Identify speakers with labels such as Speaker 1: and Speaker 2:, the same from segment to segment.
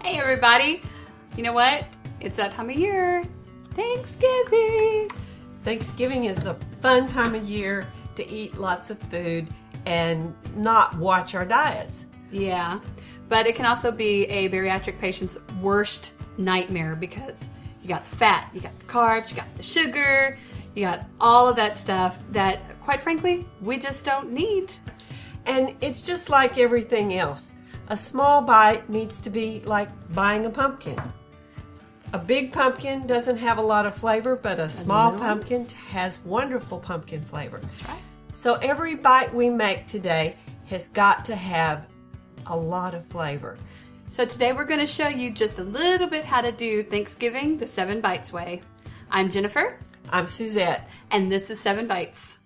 Speaker 1: Hey everybody! You know what? It's that time of year. Thanksgiving!
Speaker 2: Thanksgiving is a fun time of year to eat lots of food and not watch our diets.
Speaker 1: Yeah, but it can also be a bariatric patient's worst nightmare because you got the fat, you got the carbs, you got the sugar, you got all of that stuff that, quite frankly, we just don't need.
Speaker 2: And it's just like everything else. A small bite needs to be like buying a pumpkin. A big pumpkin doesn't have a lot of flavor, but a small pumpkin has wonderful pumpkin flavor.
Speaker 1: That's right.
Speaker 2: So every bite we make today has got to have a lot of flavor.
Speaker 1: So today we're going to show you just a little bit how to do Thanksgiving the 7 Bites way. I'm Jennifer.
Speaker 2: I'm Suzette.
Speaker 1: And this is 7 Bites.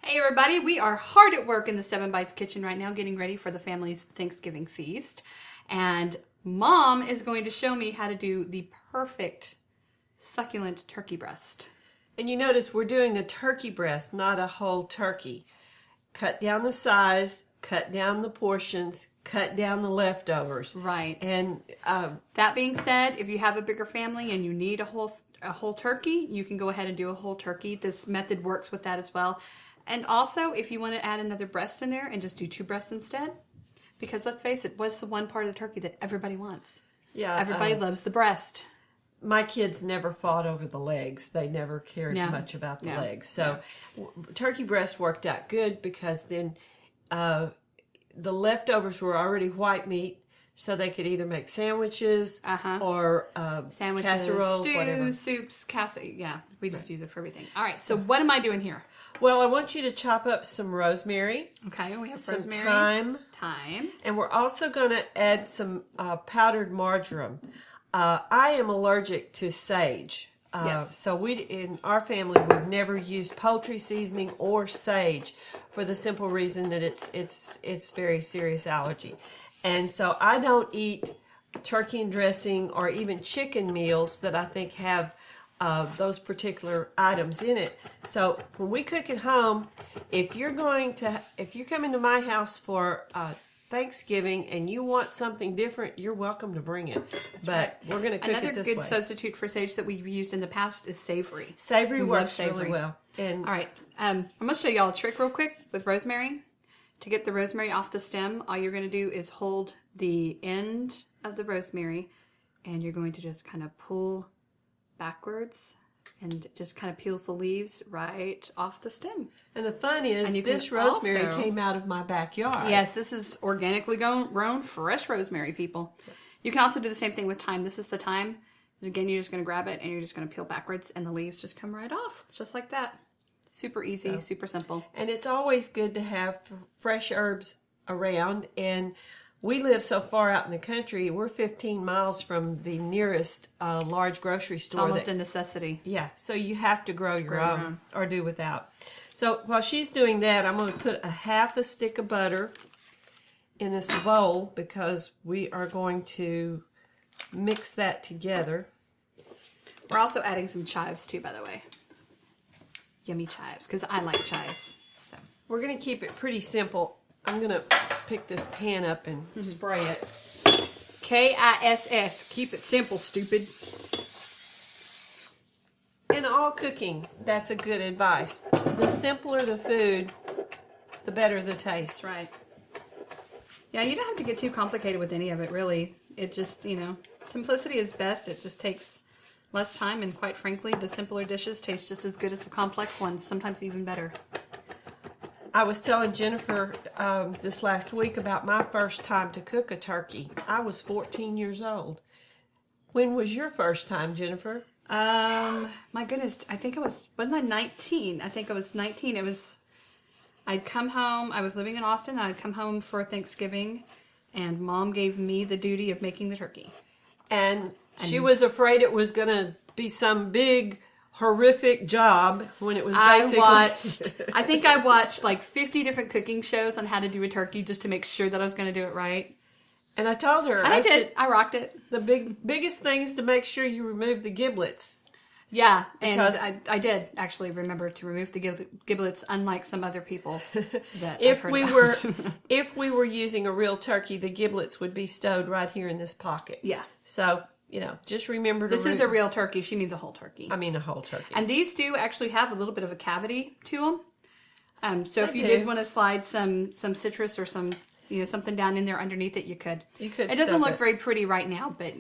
Speaker 1: Hey everybody, we are hard at work in the 7 Bites kitchen right now getting ready for the family's Thanksgiving feast. And Mom is going to show me how to do the perfect succulent turkey breast.
Speaker 2: And you notice we're doing a turkey breast, not a whole turkey. Cut down the size, cut down the portions, cut down the leftovers.
Speaker 1: Right.
Speaker 2: And
Speaker 1: that being said, if you have a bigger family and you need a whole turkey, you can go ahead and do a whole turkey. This method works with that as well. And also, if you want to add another breast in there and just do 2 breasts instead, because let's face it, what's the one part of the turkey that everybody wants?
Speaker 2: Yeah,
Speaker 1: everybody loves the breast.
Speaker 2: My kids never fought over the legs. They never cared much about the legs. So turkey breast worked out good because then the leftovers were already white meat, so they could either make sandwiches or
Speaker 1: sandwiches,
Speaker 2: casserole,
Speaker 1: stews,
Speaker 2: whatever.
Speaker 1: soups, casserole. Yeah, we just use it for everything. All right, so what am I doing here?
Speaker 2: Well, I want you to chop up some rosemary.
Speaker 1: Okay, we have
Speaker 2: some
Speaker 1: rosemary.
Speaker 2: Thyme. And we're also going to add some powdered marjoram. I am allergic to sage.
Speaker 1: Yes.
Speaker 2: So in our family, we've never used poultry seasoning or sage for the simple reason that it's very serious allergy. And so I don't eat turkey and dressing or even chicken meals that I think have those particular items in it. So when we cook at home, if you're coming to my house for Thanksgiving and you want something different, you're welcome to bring it. We're going to cook it this way.
Speaker 1: Another good substitute for sage that we've used in the past is savory.
Speaker 2: Savory works really well.
Speaker 1: All right, I'm going to show y'all a trick real quick with rosemary. To get the rosemary off the stem, all you're going to do is hold the end of the rosemary and you're going to just kind of pull backwards and it just kind of peels the leaves right off the stem.
Speaker 2: And the fun is this rosemary came out of my backyard.
Speaker 1: Yes, this is organically grown, fresh rosemary, people. You can also do the same thing with thyme. This is the thyme. Again, you're just going to grab it and you're just going to peel backwards and the leaves just come right off, just like that. Super easy, super simple.
Speaker 2: And it's always good to have fresh herbs around. And we live so far out in the country, we're 15 miles from the nearest large grocery store.
Speaker 1: It's almost a necessity.
Speaker 2: Yeah, so you have to grow your own or do without. So while she's doing that, I'm going to put a half a stick of butter in this bowl because we are going to mix that together.
Speaker 1: We're also adding some chives too, by the way. Yummy chives, because I like chives. So
Speaker 2: we're going to keep it pretty simple. I'm going to pick this pan up and spray it.
Speaker 1: KISS. Keep it simple, stupid.
Speaker 2: In all cooking, that's a good advice. The simpler the food, the better the taste.
Speaker 1: Right. Yeah, you don't have to get too complicated with any of it, really. It just, simplicity is best. It just takes less time, and quite frankly, the simpler dishes taste just as good as the complex ones, sometimes even better.
Speaker 2: I was telling Jennifer this last week about my first time to cook a turkey. I was 14 years old. When was your first time, Jennifer?
Speaker 1: My goodness, I think wasn't I 19? I think I was 19. I'd come home, I was living in Austin, and I'd come home for Thanksgiving, and Mom gave me the duty of making the turkey.
Speaker 2: And she was afraid it was going to be some big, horrific job when it was basically...
Speaker 1: I think I watched like 50 different cooking shows on how to do a turkey just to make sure that I was going to do it right.
Speaker 2: And I told her,
Speaker 1: And I did.
Speaker 2: said,
Speaker 1: I rocked it.
Speaker 2: the biggest thing is to make sure you remove the giblets.
Speaker 1: Yeah, and
Speaker 2: Because-
Speaker 1: I did actually remember to remove the giblets, unlike some other people that
Speaker 2: If
Speaker 1: I've heard
Speaker 2: we
Speaker 1: about.
Speaker 2: were if we were using a real turkey, the giblets would be stowed right here in this pocket.
Speaker 1: Yeah.
Speaker 2: So, just remember to
Speaker 1: This is a real turkey. She means a whole turkey.
Speaker 2: I mean a whole turkey.
Speaker 1: And these do actually have a little bit of a cavity to them. So if
Speaker 2: They
Speaker 1: you
Speaker 2: do.
Speaker 1: did want to slide some citrus or some something down in there underneath it, you could.
Speaker 2: You could
Speaker 1: It doesn't
Speaker 2: stuff
Speaker 1: look
Speaker 2: it.
Speaker 1: very pretty right now, but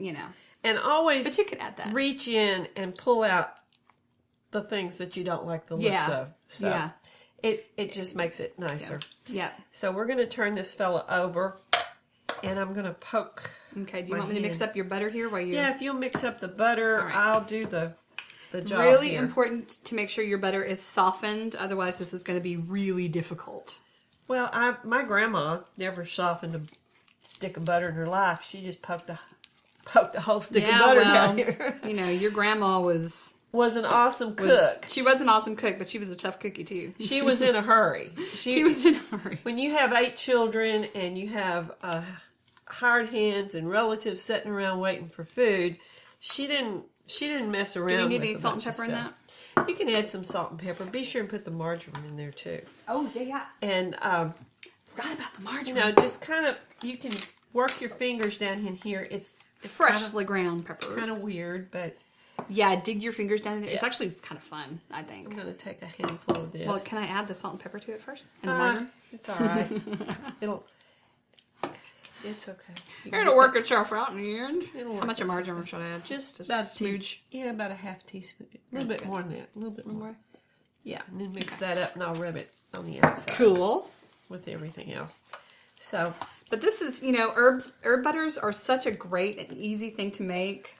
Speaker 2: And always
Speaker 1: But you could add that.
Speaker 2: reach in and pull out the things that you don't like the looks
Speaker 1: Yeah.
Speaker 2: of. So
Speaker 1: Yeah.
Speaker 2: it just makes it nicer.
Speaker 1: Yeah.
Speaker 2: So we're going to turn this fella over, and I'm going to poke.
Speaker 1: Okay. Do you
Speaker 2: my
Speaker 1: want me to mix
Speaker 2: hand.
Speaker 1: up your butter here while you?
Speaker 2: Yeah, if you'll mix up the butter,
Speaker 1: All right.
Speaker 2: I'll do the job
Speaker 1: Really
Speaker 2: here.
Speaker 1: important to make sure your butter is softened. Otherwise, this is going to be really difficult.
Speaker 2: Well, my grandma never softened a stick of butter in her life. She just poked a whole stick of butter down here.
Speaker 1: Your grandma was
Speaker 2: Was an awesome cook.
Speaker 1: She was an awesome cook, but she was a tough cookie too.
Speaker 2: She was in a hurry.
Speaker 1: She was in a hurry.
Speaker 2: When you have 8 children and you have hired hands and relatives sitting around waiting for food, she didn't mess around.
Speaker 1: Do you need
Speaker 2: with
Speaker 1: any
Speaker 2: a
Speaker 1: salt and
Speaker 2: bunch of
Speaker 1: pepper in
Speaker 2: stuff.
Speaker 1: that?
Speaker 2: You can add some salt and pepper. Be sure and put the margarine in there too.
Speaker 1: Oh yeah.
Speaker 2: And
Speaker 1: Forgot about the margarine.
Speaker 2: just kind of you can work your fingers down in here. It's
Speaker 1: Freshly ground pepper.
Speaker 2: kind of weird, but
Speaker 1: Yeah, dig your fingers down in there. It's
Speaker 2: Yeah.
Speaker 1: actually kind of fun, I think.
Speaker 2: I'm gonna take a handful of this.
Speaker 1: Well, can I add the salt and pepper to it first? And the margarine?
Speaker 2: It's all right. It's okay. You can
Speaker 1: It'll
Speaker 2: get
Speaker 1: work itself out in the end.
Speaker 2: It'll
Speaker 1: How
Speaker 2: work
Speaker 1: much of
Speaker 2: itself
Speaker 1: margarine should I add?
Speaker 2: Just
Speaker 1: a
Speaker 2: about
Speaker 1: smooge.
Speaker 2: about a half teaspoon. A little
Speaker 1: That's
Speaker 2: bit
Speaker 1: good.
Speaker 2: more than that. A little bit more.
Speaker 1: More.
Speaker 2: Yeah, and then mix that up, and I'll rub it on the outside
Speaker 1: Cool.
Speaker 2: with everything else. So
Speaker 1: But this is, herb butters are such a great and easy thing to make.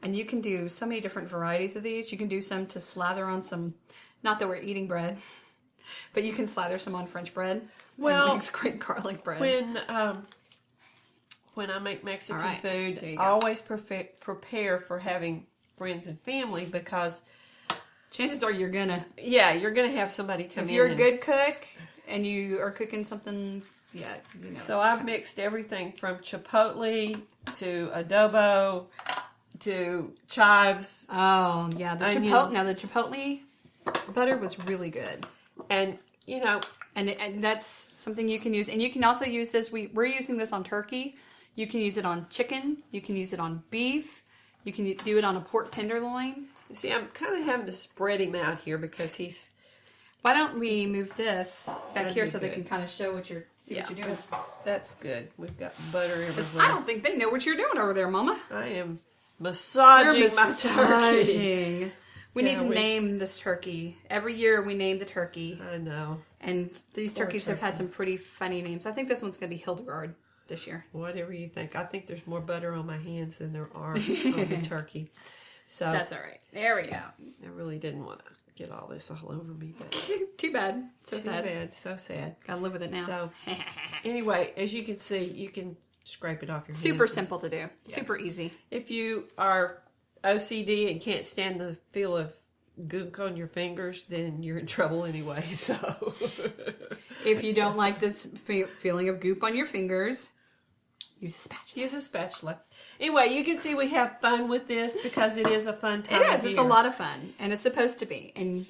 Speaker 1: And you can do so many different varieties of these. You can do some to slather on some, not that we're eating bread, but you can slather some on French bread.
Speaker 2: Well,
Speaker 1: it makes great garlic bread.
Speaker 2: when I make Mexican
Speaker 1: All right, there
Speaker 2: food,
Speaker 1: you
Speaker 2: I
Speaker 1: go.
Speaker 2: always prepare for having friends and family because
Speaker 1: Chances are you're gonna.
Speaker 2: you're gonna have somebody come
Speaker 1: If
Speaker 2: in.
Speaker 1: you're a
Speaker 2: and-
Speaker 1: good cook and you are cooking something,
Speaker 2: So I've mixed everything from chipotle to adobo to chives,
Speaker 1: Oh yeah, the
Speaker 2: Onion.
Speaker 1: chipotle. Now the chipotle butter was really good,
Speaker 2: and
Speaker 1: and that's something you can use. And you can also use this. We're using this on turkey. You can use it on chicken. You can use it on beef. You can do it on a pork tenderloin.
Speaker 2: see, I'm kind of having to spread him out here because he's
Speaker 1: Why don't we move this back
Speaker 2: That'd
Speaker 1: here
Speaker 2: be
Speaker 1: so they
Speaker 2: good.
Speaker 1: can kind of show what you're what you're doing?
Speaker 2: that's good. We've got butter
Speaker 1: I
Speaker 2: everywhere.
Speaker 1: don't think they know what you're doing over there, Mama.
Speaker 2: I am massaging
Speaker 1: You're
Speaker 2: my turkey.
Speaker 1: massaging. We
Speaker 2: Yeah,
Speaker 1: need to
Speaker 2: we-
Speaker 1: name this turkey. Every year we name the turkey.
Speaker 2: I know.
Speaker 1: And these
Speaker 2: Poor
Speaker 1: turkeys have had
Speaker 2: turkey.
Speaker 1: some pretty funny names. I think this one's going to be Hildegard this year.
Speaker 2: Whatever you think. I think there's more butter on my hands than there are on the turkey. So
Speaker 1: That's all right. There we go.
Speaker 2: I really didn't want to get all this all over me, but
Speaker 1: Too bad. So
Speaker 2: too
Speaker 1: sad.
Speaker 2: bad. So sad.
Speaker 1: Gotta live with it now.
Speaker 2: So anyway, as you can see, you can scrape it off your
Speaker 1: Super
Speaker 2: hands.
Speaker 1: simple to do. Super easy.
Speaker 2: If you are OCD and can't stand the feel of gook on your fingers, then you're in trouble anyway. So
Speaker 1: If you don't like this feeling of goop on your fingers, use a spatula.
Speaker 2: use a spatula. Anyway, you can see we have fun with this because it is a fun time
Speaker 1: It
Speaker 2: of
Speaker 1: is. It's
Speaker 2: year.
Speaker 1: a lot of fun. And it's supposed to be. And,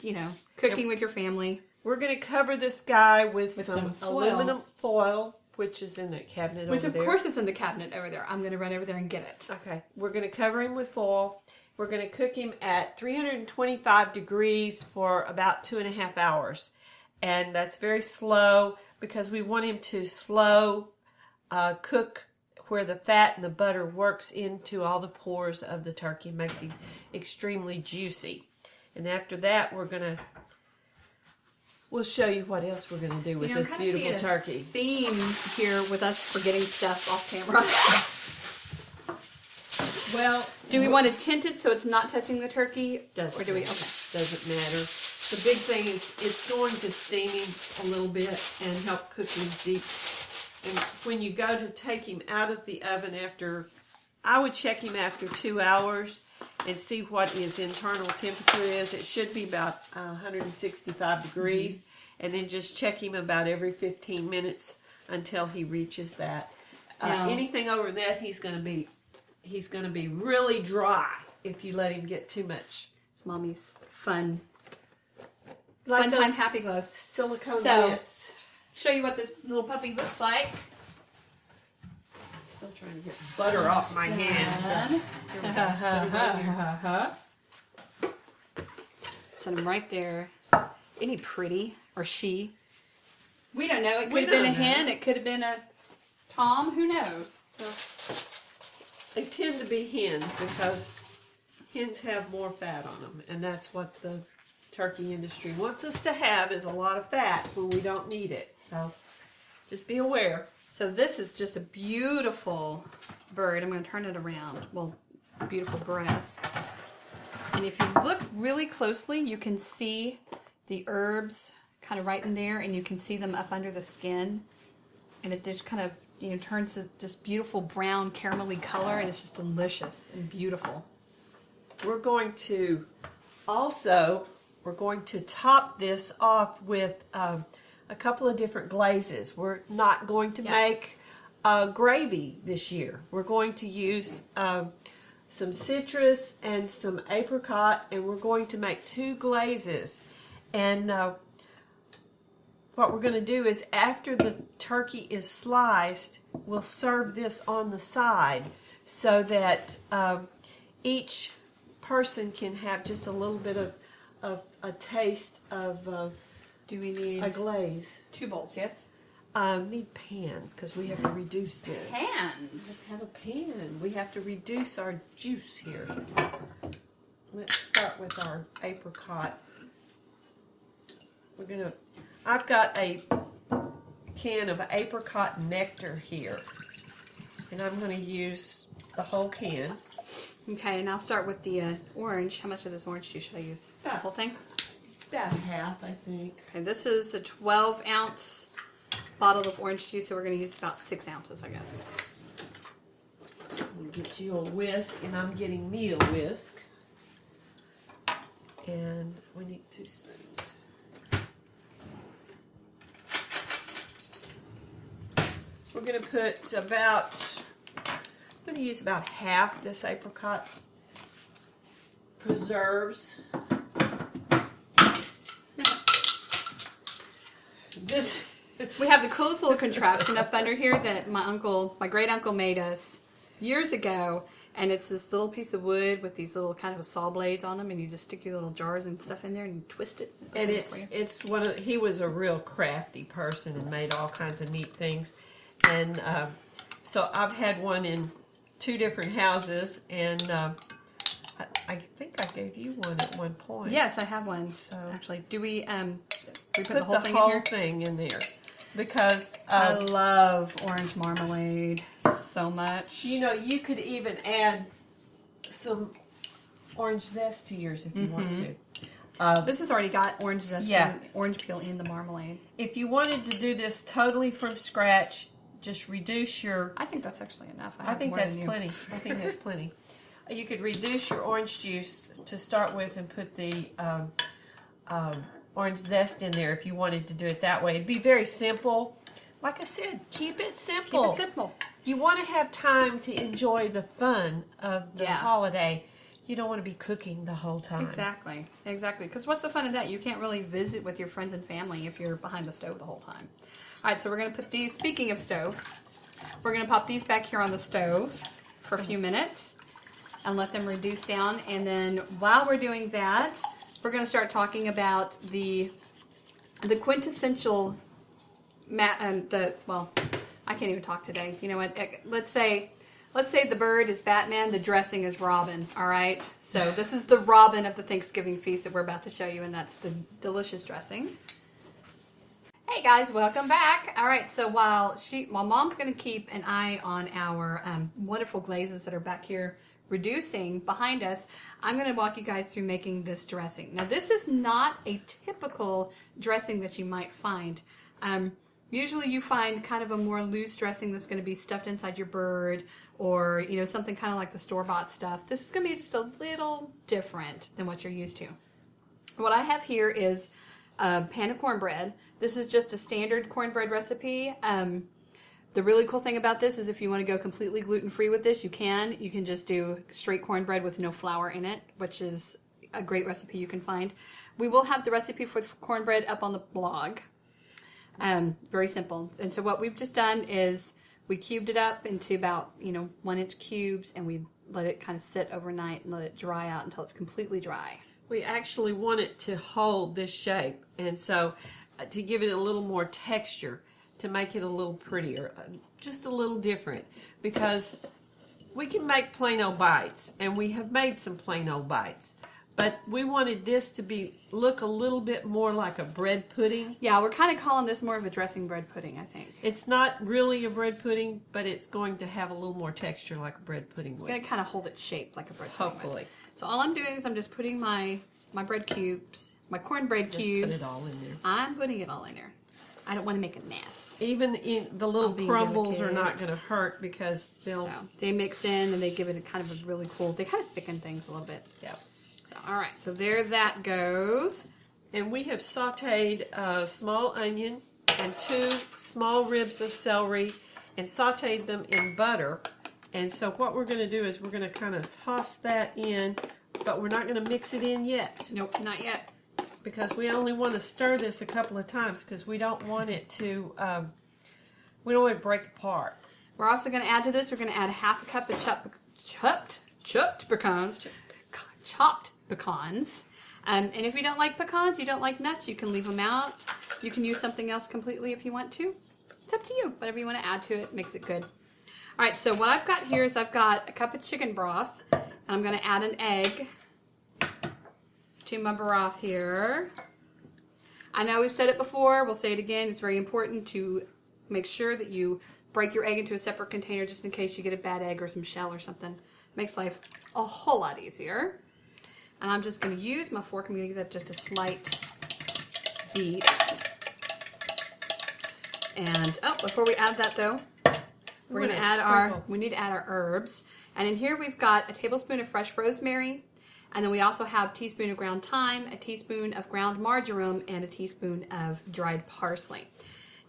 Speaker 1: cooking with your family.
Speaker 2: We're going to cover this guy with some
Speaker 1: some foil.
Speaker 2: aluminum foil, which is in that cabinet
Speaker 1: Which,
Speaker 2: over
Speaker 1: of
Speaker 2: there.
Speaker 1: course, it's in the cabinet over there. I'm going to run over there and get it.
Speaker 2: Okay, we're going to cover him with foil. We're going to cook him at 325 degrees for about 2.5 hours. And that's very slow because we want him to slow cook where the fat and the butter works into all the pores of the turkey, makes him extremely juicy. And after that, we'll show you what else we're going to do with this
Speaker 1: kinda
Speaker 2: beautiful
Speaker 1: seeing a
Speaker 2: turkey.
Speaker 1: theme here with us forgetting stuff off camera.
Speaker 2: Well,
Speaker 1: Do we want to tint it so it's not touching the turkey?
Speaker 2: Doesn't
Speaker 1: Or do we?
Speaker 2: matter.
Speaker 1: Okay.
Speaker 2: Doesn't matter. The big thing is it's going to steam him a little bit and help cook him deep. And when you go to take him out of the oven I would check him after 2 hours and see what his internal temperature is. It should be about 165 degrees. And then just check him about every 15 minutes until he reaches that. Anything over that, he's going to be really dry if you let him get too much.
Speaker 1: It's Mommy's fun
Speaker 2: Like
Speaker 1: time happy glows.
Speaker 2: Silicone
Speaker 1: So,
Speaker 2: bits.
Speaker 1: Show you what this little puppy looks like.
Speaker 2: Still trying to get butter off my hands.
Speaker 1: Set him right there. Isn't he pretty? Or she? We don't know. It could have been a hen. It could have been a Tom. Who knows?
Speaker 2: They tend to be hens because hens have more fat on them, and that's what the turkey industry wants us to have, is a lot of fat when we don't need it. So just be aware.
Speaker 1: So this is just a beautiful bird. I'm going to turn it around. Well, beautiful breast. And if you look really closely, you can see the herbs kind of right in there, and you can see them up under the skin. And it just kind of, you know, turns to just beautiful brown caramelly color, and it's just delicious and beautiful.
Speaker 2: We're going to top this off with a couple of different glazes. We're not going to make gravy this year. We're going to use some citrus and some apricot, and we're going to make 2 glazes. And what we're going to do is, after the turkey is sliced, we'll serve this on the side so that each person can have just a little bit of a taste of
Speaker 1: Do we need
Speaker 2: a glaze.
Speaker 1: 2 bowls? Yes.
Speaker 2: Need pans because we have to reduce this.
Speaker 1: Pans.
Speaker 2: Let's have a pan. We have to reduce our juice here. Let's start with our apricot. I've got a can of apricot nectar here, and I'm going to use the whole can.
Speaker 1: Okay, and I'll start with the orange. How much of this orange juice should I use? The whole thing?
Speaker 2: About half, I think.
Speaker 1: Okay, this is a 12-ounce bottle of orange juice, so we're going to use about 6 ounces, I guess.
Speaker 2: We'll get you a whisk, and I'm getting me a whisk. And we need 2 spoons. We're going to put I'm going to use about half this apricot preserves.
Speaker 1: We have the coolest little contraption up under here that my great uncle made us years ago, and it's this little piece of wood with these little kind of saw blades on them, and you just stick your little jars and stuff in there and you twist it.
Speaker 2: And he was a real crafty person and made all kinds of neat things. And so I've had one in 2 different houses, and I think I gave you one at one point.
Speaker 1: Yes, I have one. So actually, do we put the whole
Speaker 2: thing in there? Because
Speaker 1: I love orange marmalade so much.
Speaker 2: You know, you could even add some orange zest to yours if you want to.
Speaker 1: This has already got orange zest and orange peel in the marmalade.
Speaker 2: If you wanted to do this totally from scratch, just reduce your...
Speaker 1: I think that's actually enough.
Speaker 2: I think that's plenty. I think that's plenty. You could reduce your orange juice to start with and put the orange zest in there if you wanted to do it that way. It'd be very simple. Like I said, keep it simple.
Speaker 1: Keep it simple.
Speaker 2: You want to have time to enjoy the fun of the holiday. You don't want to be cooking the whole time.
Speaker 1: Exactly. Because what's the fun of that? You can't really visit with your friends and family if you're behind the stove the whole time. All right, so we're going to put these, speaking of stove, we're going to pop these back here on the stove for a few minutes and let them reduce down. And then while we're doing that, we're going to start talking about the quintessential, well, I can't even talk today. You know what? Let's say the bird is Batman, the dressing is Robin, all right? So this is the Robin of the Thanksgiving feast that we're about to show you, and that's the delicious dressing. Hey guys, welcome back. All right, so while Mom's going to keep an eye on our wonderful glazes that are back here reducing behind us, I'm going to walk you guys through making this dressing. Now, this is not a typical dressing that you might find. Usually you find kind of a more loose dressing that's going to be stuffed inside your bird, or, you know, something kind of like the store-bought stuff. This is going to be just a little different than what you're used to. What I have here is a pan of cornbread. This is just a standard cornbread recipe, The really cool thing about this is if you want to go completely gluten-free with this, you can. You can just do straight cornbread with no flour in it, which is a great recipe you can find. We will have the recipe for cornbread up on the blog. Very simple. And so what we've just done is we cubed it up into about, 1-inch cubes, and we let it kind of sit overnight and let it dry out until it's completely dry.
Speaker 2: We actually want it to hold this shape, and so to give it a little more texture, to make it a little prettier, just a little different, because we can make plain old bites, and we have made some plain old bites, but we wanted this to look a little bit more like a bread pudding.
Speaker 1: Yeah, we're kind of calling this more of a dressing bread pudding, I think.
Speaker 2: It's not really a bread pudding, but it's going to have a little more texture like a bread pudding would.
Speaker 1: It's going to kind of hold its shape like a bread pudding would.
Speaker 2: Hopefully.
Speaker 1: So all I'm doing is I'm just putting my bread cubes, my cornbread cubes.
Speaker 2: Just put it all in there.
Speaker 1: I'm putting it all in there. I don't want to make a mess.
Speaker 2: Even in the little crumbles are not going to hurt because
Speaker 1: they mix in and they give it a kind of a really cool. They kind of thicken things a little bit.
Speaker 2: Yeah.
Speaker 1: So all right, so there that goes.
Speaker 2: And we have sautéed a small onion and 2 small ribs of celery and sautéed them in butter. And so what we're going to do is we're going to kind of toss that in, but we're not going to mix it in yet.
Speaker 1: Nope, not yet.
Speaker 2: Because we only want to stir this a couple of times because we don't want it to, we don't want it to break apart.
Speaker 1: We're also going to add to this, we're going to add 1/2 cup of chopped pecans. Chopped pecans. And if you don't like pecans, you don't like nuts, you can leave them out. You can use something else completely if you want to. It's up to you. Whatever you want to add to it makes it good. All right, so what I've got here is I've got a cup of chicken broth, and I'm going to add an egg to my broth here. I know we've said it before, we'll say it again. It's very important to make sure that you break your egg into a separate container just in case you get a bad egg or some shell or something. Makes life a whole lot easier. And I'm just going to use my fork. I'm going to give that just a slight beat. And, before we add that though, we're going to add we need to add our herbs. And in here we've got a tablespoon of fresh rosemary, and then we also have a teaspoon of ground thyme, a teaspoon of ground marjoram, and a teaspoon of dried parsley.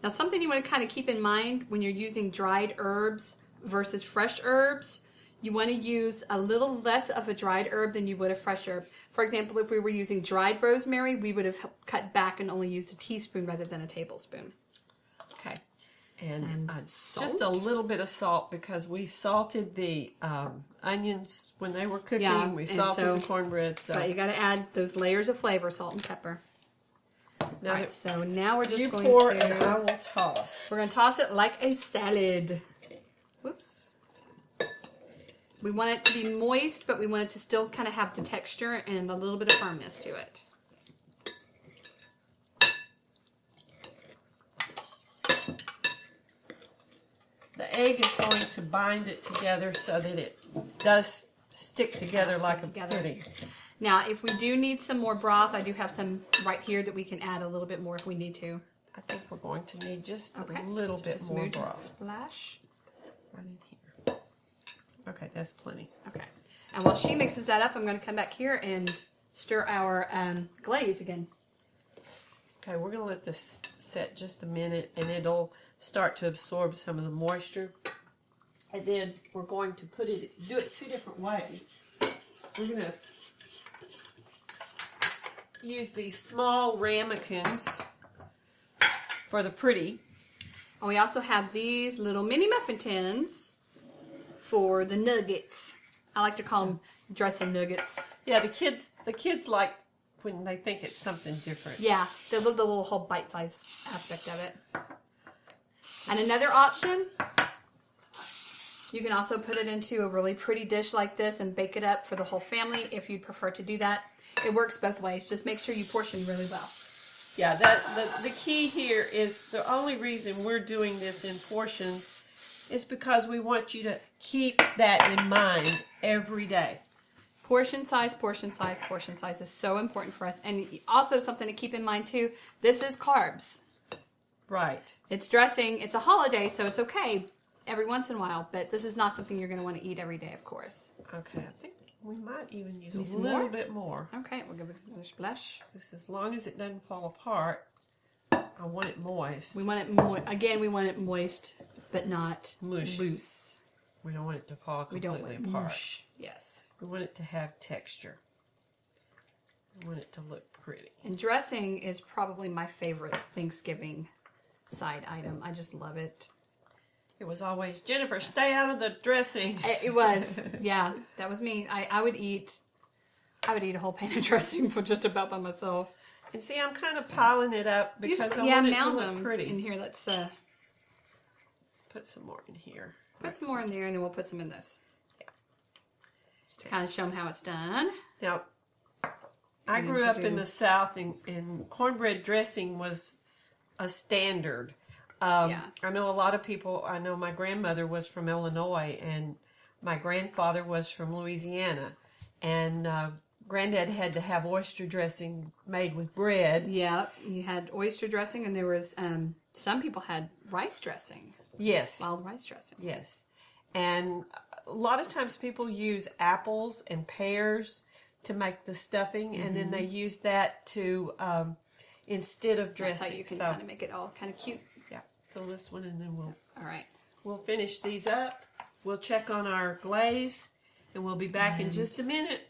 Speaker 1: Now something you want to kind of keep in mind when you're using dried herbs versus fresh herbs, you want to use a little less of a dried herb than you would a fresh herb. For example, if we were using dried rosemary, we would have cut back and only used a teaspoon rather than a tablespoon.
Speaker 2: Okay. And just a little bit of salt because we salted the onions when they were cooking.
Speaker 1: Yeah,
Speaker 2: we salted the cornbread.
Speaker 1: But you got to add those layers of flavor, salt and pepper.
Speaker 2: Now,
Speaker 1: all right, so now we're just going
Speaker 2: pour
Speaker 1: to...
Speaker 2: and I will toss.
Speaker 1: We're going to toss it like a salad. Whoops. We want it to be moist, but we want it to still kind of have the texture and a little bit of firmness to it.
Speaker 2: The egg is going to bind it together so that it does stick together like a pudding.
Speaker 1: Now, if we do need some more broth, I do have some right here that we can add a little bit more if we need to.
Speaker 2: I think we're going to need just a little bit more broth.
Speaker 1: Splash.
Speaker 2: Right in here. Okay, that's plenty.
Speaker 1: Okay. And while she mixes that up, I'm going to come back here and stir our glaze again.
Speaker 2: Okay, we're going to let this set just a minute, and it'll start to absorb some of the moisture. And then we're going to do it 2 different ways. We're going to use these small ramekins for the pretty.
Speaker 1: And we also have these little mini muffin tins for the nuggets. I like to call them dressing nuggets.
Speaker 2: Yeah, the kids like when they think it's something different.
Speaker 1: Yeah, the little whole bite-sized aspect of it. And another option, you can also put it into a really pretty dish like this and bake it up for the whole family if you'd prefer to do that. It works both ways. Just make sure you portion really well.
Speaker 2: Yeah, the key here is the only reason we're doing this in portions is because we want you to keep that in mind every day.
Speaker 1: Portion size, portion size, portion size is so important for us. And also something to keep in mind too, this is carbs.
Speaker 2: Right.
Speaker 1: It's dressing. It's a holiday, so it's okay every once in a while, but this is not something you're going to want to eat every day, of course.
Speaker 2: Okay, I think we might even use a little bit more.
Speaker 1: Okay, we'll give it another splash.
Speaker 2: Just as long as it doesn't fall apart, I want it moist.
Speaker 1: We want it moist. Again, we want it moist but not
Speaker 2: Mushy.
Speaker 1: loose.
Speaker 2: We don't want it to fall
Speaker 1: We don't
Speaker 2: completely
Speaker 1: want
Speaker 2: apart.
Speaker 1: mush. Yes.
Speaker 2: We want it to have texture. We want it to look pretty.
Speaker 1: And dressing is probably my favorite Thanksgiving side item. I just love it.
Speaker 2: It was always, Jennifer, stay out of the dressing.
Speaker 1: It was, yeah, that was me. I would eat a whole pan of dressing for just about by myself.
Speaker 2: And see, I'm kind of piling it up because I want it to look pretty.
Speaker 1: In here, let's
Speaker 2: put some more in here.
Speaker 1: put some more in there, and then we'll put some in this. Yeah. Just to kind of show them how it's done.
Speaker 2: Now, I grew up in the South, and cornbread dressing was a standard.
Speaker 1: Yeah.
Speaker 2: I know a lot of people. I know my grandmother was from Illinois, and my grandfather was from Louisiana, and Granddad had to have oyster dressing made with bread.
Speaker 1: Yeah, you had oyster dressing, and there was some people had rice dressing.
Speaker 2: Yes.
Speaker 1: Wild rice dressing.
Speaker 2: Yes. And a lot of times people use apples and pears to make the stuffing, and then they use that to instead of dressing.
Speaker 1: That's how you can kind of make it all kind of cute.
Speaker 2: Yeah. Fill this one, and then
Speaker 1: All right.
Speaker 2: we'll finish these up. We'll check on our glaze, and we'll be back in just a minute.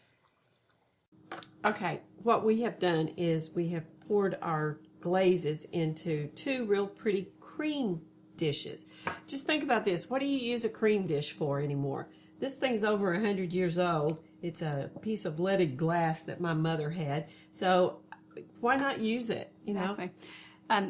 Speaker 2: Okay, what we have done is we have poured our glazes into two real pretty cream dishes. Just think about this. What do you use a cream dish for anymore? This thing's over 100 years old. It's a piece of leaded glass that my mother had. So why not use it, you know?
Speaker 1: Exactly.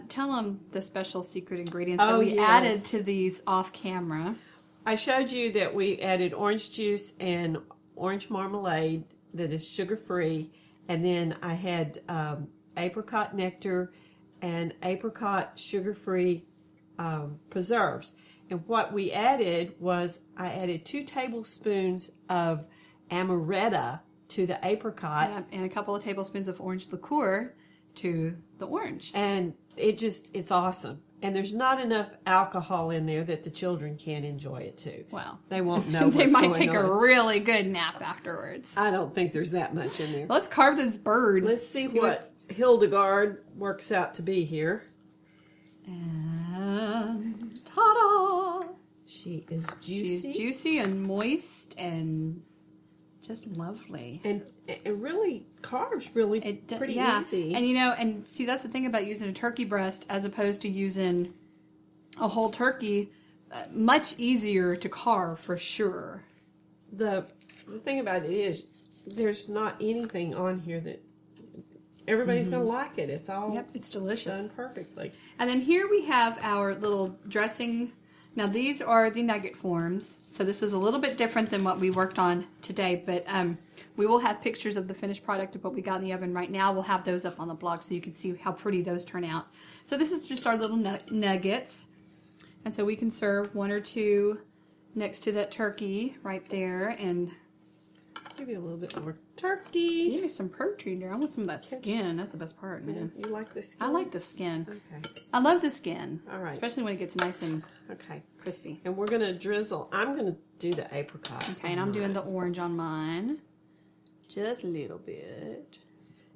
Speaker 1: Tell them the special secret ingredients that we
Speaker 2: yes.
Speaker 1: added to these off camera.
Speaker 2: I showed you that we added orange juice and orange marmalade that is sugar-free. And then I had apricot nectar and apricot sugar-free preserves. And what we added was I added 2 tablespoons of amaretto to the apricot.
Speaker 1: And a couple of tablespoons of orange liqueur to the orange.
Speaker 2: And it's awesome. And there's not enough alcohol in there that the children can't enjoy it too.
Speaker 1: Well,
Speaker 2: they won't know what's
Speaker 1: they might
Speaker 2: going
Speaker 1: take
Speaker 2: on.
Speaker 1: a really good nap afterwards.
Speaker 2: I don't think there's that much in there.
Speaker 1: Let's carve this bird.
Speaker 2: Let's see what Hildegard works out to be here.
Speaker 1: And ta-da!
Speaker 2: She is juicy.
Speaker 1: She's juicy and moist and just lovely.
Speaker 2: And it really carves really pretty easy.
Speaker 1: And and see, that's the thing about using a turkey breast as opposed to using a whole turkey. Much easier to carve for sure.
Speaker 2: The thing about it is there's not anything on here that everybody's going to like it. It's all
Speaker 1: it's delicious.
Speaker 2: done perfectly.
Speaker 1: And then here we have our little dressing. Now these are the nugget forms. So this is a little bit different than what we worked on today, but we will have pictures of the finished product of what we got in the oven right now. We'll have those up on the blog so you can see how pretty those turn out. So this is just our little nuggets. And so we can serve 1 or 2 next to that turkey right there. And
Speaker 2: give you a little bit more turkey.
Speaker 1: give me some protein there. I want some of that skin. That's the best part, man.
Speaker 2: You like the skin?
Speaker 1: I like the skin.
Speaker 2: Okay.
Speaker 1: I love the skin.
Speaker 2: All right.
Speaker 1: Especially when it gets nice and
Speaker 2: Okay.
Speaker 1: crispy.
Speaker 2: And we're going to drizzle. I'm going to do the apricot.
Speaker 1: Okay, and I'm doing the orange on mine. Just a little bit.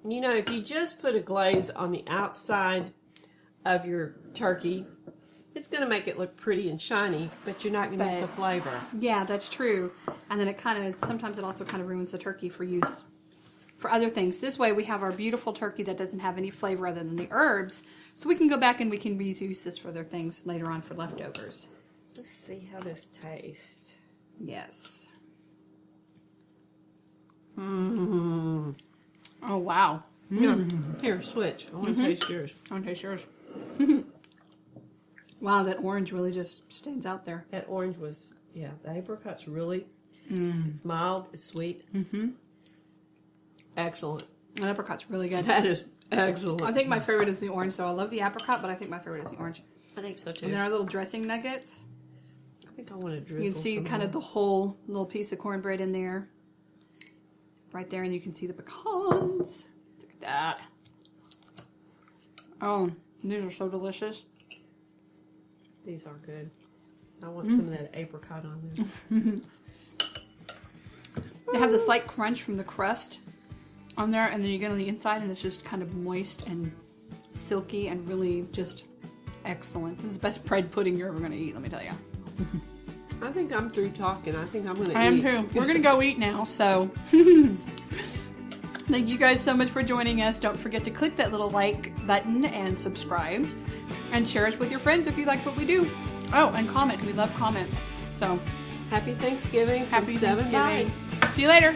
Speaker 2: And if you just put a glaze on the outside of your turkey, it's going to make it look pretty and shiny, but you're not going to get the flavor.
Speaker 1: Yeah, that's true. And then sometimes it also kind of ruins the turkey for use for other things. This way we have our beautiful turkey that doesn't have any flavor other than the herbs. So we can go back and we can reuse this for other things later on for leftovers.
Speaker 2: Let's see how this tastes.
Speaker 1: Yes.
Speaker 2: Mm-hmm.
Speaker 1: Oh, wow.
Speaker 2: Here, switch. I want to taste yours.
Speaker 1: I want to taste yours. Wow, that orange really just stands out there.
Speaker 2: That orange was, the apricot's really, it's mild, it's sweet. Mm-hmm. Excellent.
Speaker 1: That apricot's really good.
Speaker 2: That is excellent.
Speaker 1: I think my favorite is the orange, so I love the apricot, but I think my favorite is the orange.
Speaker 2: I think so too.
Speaker 1: And then our little dressing nuggets.
Speaker 2: I think I want to drizzle
Speaker 1: You can see kind of the whole little piece of cornbread in there. Right there, and you can see the pecans. Look at that. Oh, these are so delicious.
Speaker 2: These are good. I want some of that apricot on there.
Speaker 1: They have the slight crunch from the crust on there, and then you get on the inside, and it's just kind of moist and silky and really just Excellent. This is the best bread pudding you're ever going to eat, let me tell you.
Speaker 2: I think I'm through talking. I think I'm going to eat.
Speaker 1: I am too. We're going to go eat now, so thank you guys so much for joining us. Don't forget to click that little like button and subscribe. And share us with your friends if you like what we do. Oh, and comment. We love comments. So,
Speaker 2: Happy Thanksgiving.
Speaker 1: happy
Speaker 2: from 7
Speaker 1: Thanksgiving.
Speaker 2: Bites.
Speaker 1: See you later.